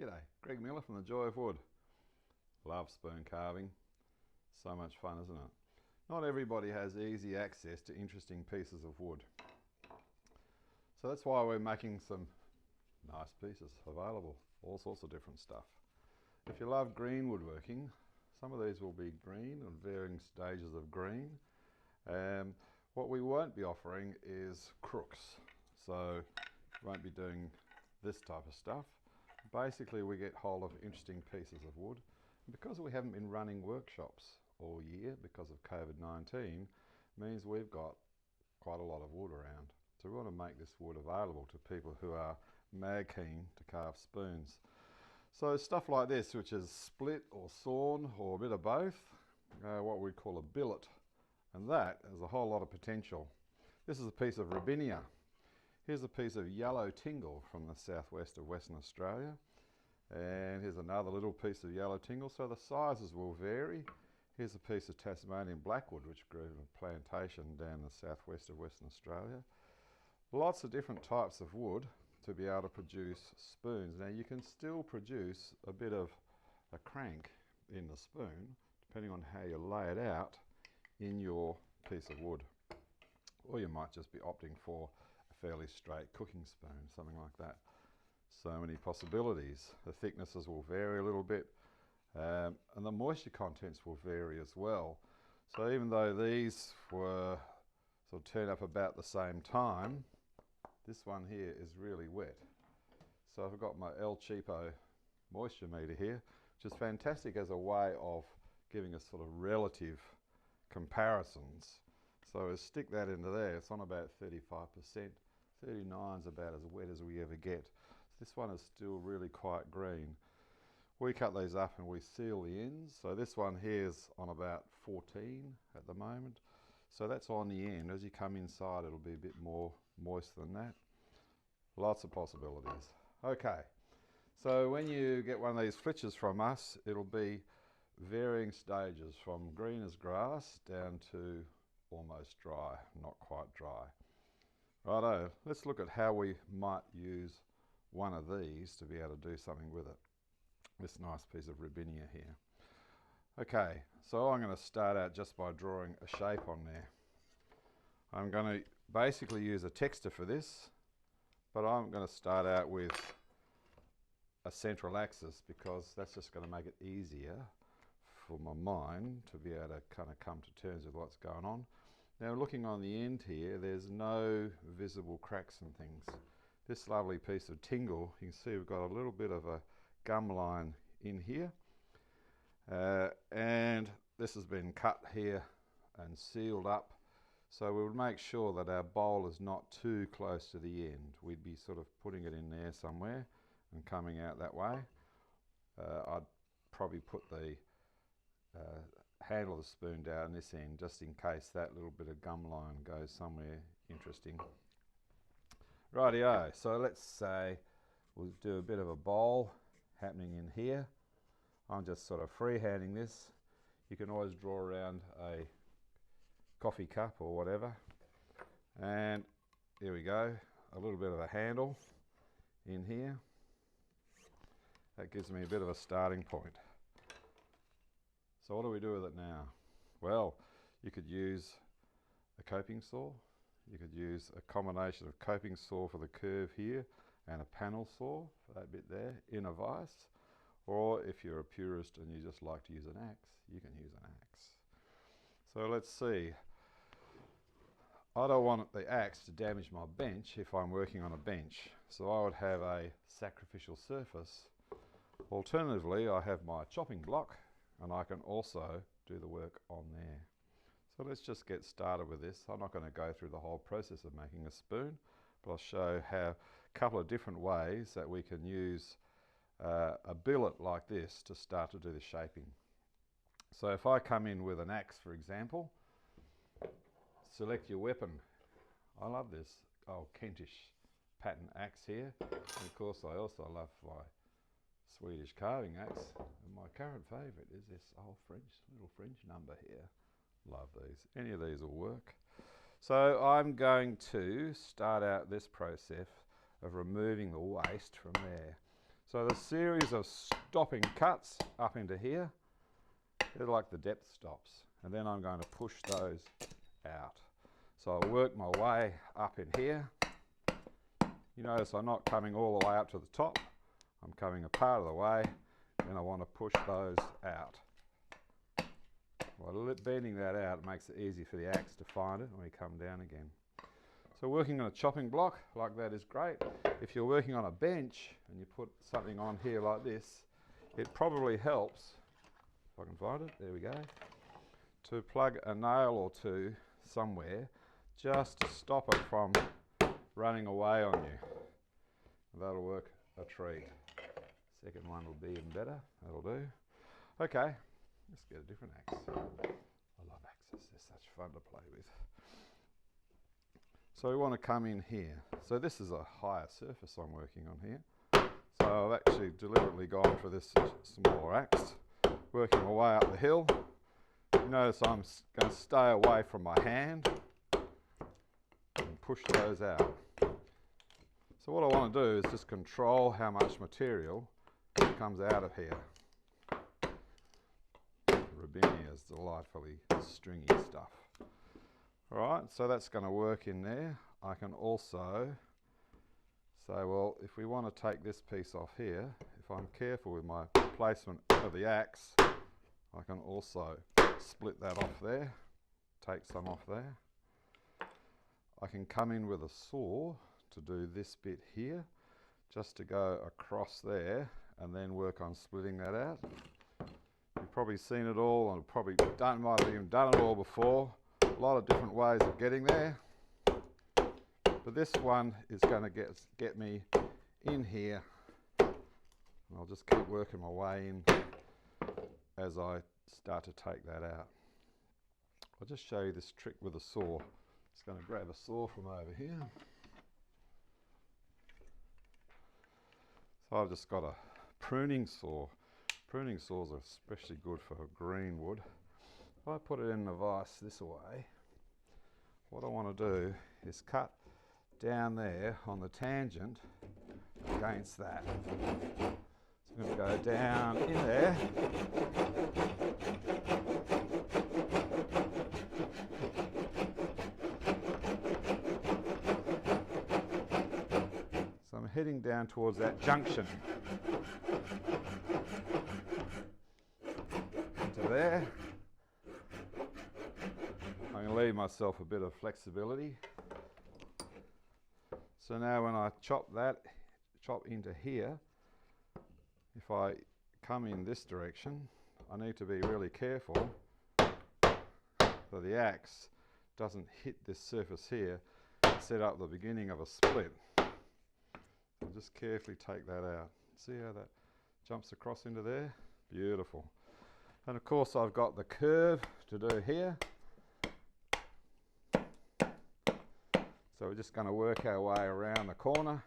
G'day, Greg Miller from the Joy of Wood. Love spoon carving. So much fun, isn't it? Not everybody has easy access to interesting pieces of wood. So that's why we're making some nice pieces available, all sorts of different stuff. If you love green woodworking, some of these will be green and varying stages of green. What we won't be offering is crooks. So we won't be doing this type of stuff. Basically, we get hold of interesting pieces of wood. And because we haven't been running workshops all year because of COVID-19, means we've got quite a lot of wood around. So we want to make this wood available to people who are mad keen to carve spoons. So stuff like this, which is split or sawn or a bit of both, what we call a billet. And that has a whole lot of potential. This is a piece of Robinia. Here's a piece of yellow tingle from the southwest of Western Australia. And here's another little piece of yellow tingle. So the sizes will vary. Here's a piece of Tasmanian blackwood, which grew in a plantation down the southwest of Western Australia. Lots of different types of wood to be able to produce spoons. Now you can still produce a bit of a crank in the spoon, depending on how you lay it out in your piece of wood. Or you might just be opting for a fairly straight cooking spoon, something like that. So many possibilities. The thicknesses will vary a little bit, and the moisture contents will vary as well. So even though these were sort of turned up about the same time, this one here is really wet. So I've got my El Cheapo moisture meter here, which is fantastic as a way of giving us sort of relative comparisons. So I stick that into there. It's on about 35%. 39 is about as wet as we ever get. So this one is still really quite green. We cut these up and we seal the ends. So this one here is on about 14 at the moment. So that's on the end. As you come inside, it'll be a bit more moist than that. Lots of possibilities. Okay, so when you get one of these flitches from us, it'll be varying stages from green as grass down to almost dry, not quite dry. Righto, let's look at how we might use one of these to be able to do something with it. This nice piece of Robinia here. Okay, so I'm going to start out just by drawing a shape on there. I'm going to basically use a texture for this, but I'm going to start out with a central axis because that's just going to make it easier for my mind to be able to kind of come to terms with what's going on. Now looking on the end here, there's no visible cracks and things. This lovely piece of tingle, you can see we've got a little bit of a gum line in here. And this has been cut here and sealed up. So we would make sure that our bowl is not too close to the end. We'd be sort of putting it in there somewhere and coming out that way. I'd probably put the handle of the spoon down this end just in case that little bit of gum line goes somewhere interesting. Rightio, so let's say we'll do a bit of a bowl happening in here. I'm just sort of freehanding this. You can always draw around a coffee cup or whatever. And here we go, a little bit of a handle in here. That gives me a bit of a starting point. So what do we do with it now? Well, you could use a coping saw. You could use a combination of coping saw for the curve here and a panel saw for that bit there in a vise. Or if you're a purist and you just like to use an axe, you can use an axe. So let's see. I don't want the axe to damage my bench if I'm working on a bench. So I would have a sacrificial surface. Alternatively, I have my chopping block and I can also do the work on there. So let's just get started with this. I'm not going to go through the whole process of making a spoon, but I'll show how a couple of different ways that we can use a billet like this to start to do the shaping. So if I come in with an axe, for example, select your weapon. I love this old Kentish pattern axe here. And of course I also love my Swedish carving axe, and my current favourite is this old little French number here. Love these. Any of these will work. So I'm going to start out this process of removing the waste from there. So the series of stopping cuts up into here, they're like the depth stops, and then I'm going to push those out. So I'll work my way up in here. You notice I'm not coming all the way up to the top, I'm coming a part of the way, and I want to push those out. By bending that out, it makes it easy for the axe to find it when we come down again. So working on a chopping block like that is great. If you're working on a bench and you put something on here like this, it probably helps, if I can find it, there we go, to plug a nail or two somewhere just to stop it from running away on you. That'll work a treat. Second one will be even better, that'll do. Okay, let's get a different axe. I love axes, they're such fun to play with. So we want to come in here. So this is a higher surface I'm working on here. So I've actually deliberately gone for this smaller axe, working my way up the hill. You notice I'm going to stay away from my hand and push those out. So what I want to do is just control how much material comes out of here. Robinia is delightfully stringy stuff. Alright, so that's going to work in there. I can also say, well, if we want to take this piece off here, if I'm careful with my placement of the axe, I can also split that off there, take some off there. I can come in with a saw to do this bit here, just to go across there and then work on splitting that out. You've probably seen it all and probably might have even done it all before. A lot of different ways of getting there. But this one is going to get me in here. And I'll just keep working my way in as I start to take that out. I'll just show you this trick with a saw. Just going to grab a saw from over here. So I've just got a pruning saw. Pruning saws are especially good for green wood. If I put it in the vise this way, what I want to do is cut down there on the tangent against that. So I'm going to go down in there. So I'm heading down towards that junction. Into there. I'm going to leave myself a bit of flexibility. So now when I chop into here, if I come in this direction, I need to be really careful so the axe doesn't hit this surface here and set up the beginning of a split. So just carefully take that out. See how that jumps across into there? Beautiful. And of course I've got the curve to do here. So we're just going to work our way around the corner,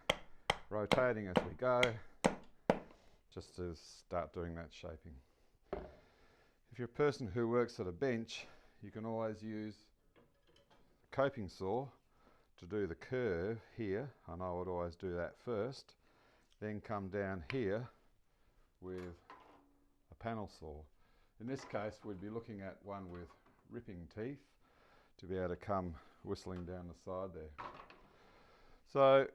rotating as we go, just to start doing that shaping. If you're a person who works at a bench, you can always use a coping saw to do the curve here, and I would always do that first, then come down here with a panel saw. In this case, we'd be looking at one with ripping teeth to be able to come whistling down the side there. So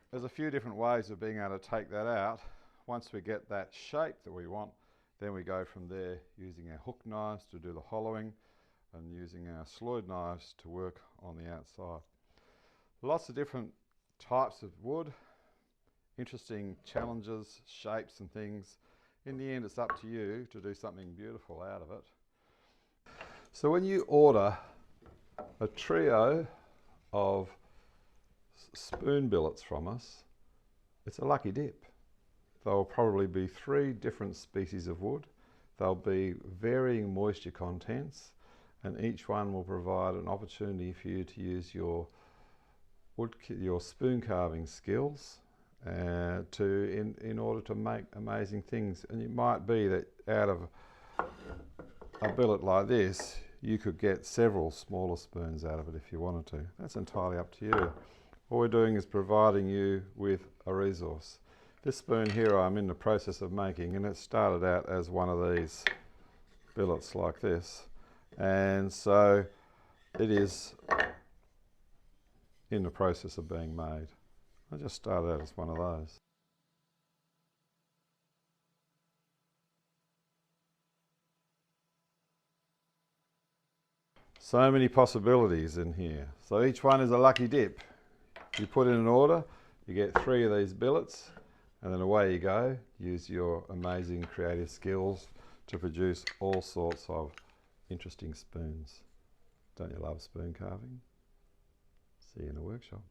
there's a few different ways of being able to take that out. Once we get that shape that we want, then we go from there using our hook knives to do the hollowing and using our sloyd knives to work on the outside. Lots of different types of wood, interesting challenges, shapes and things. In the end, it's up to you to do something beautiful out of it. So when you order a trio of spoon billets from us, it's a lucky dip. There'll probably be 3 different species of wood. There'll be varying moisture contents, and each one will provide an opportunity for you to use your spoon carving skills in order to make amazing things. And it might be that out of a billet like this, you could get several smaller spoons out of it if you wanted to. That's entirely up to you. All we're doing is providing you with a resource. This spoon here I'm in the process of making, and it started out as one of these billets like this, and so it is in the process of being made. I just started out as one of those. So many possibilities in here. So each one is a lucky dip. You put in an order, you get 3 of these billets, and then away you go. Use your amazing creative skills to produce all sorts of interesting spoons. Don't you love spoon carving? See you in the workshop.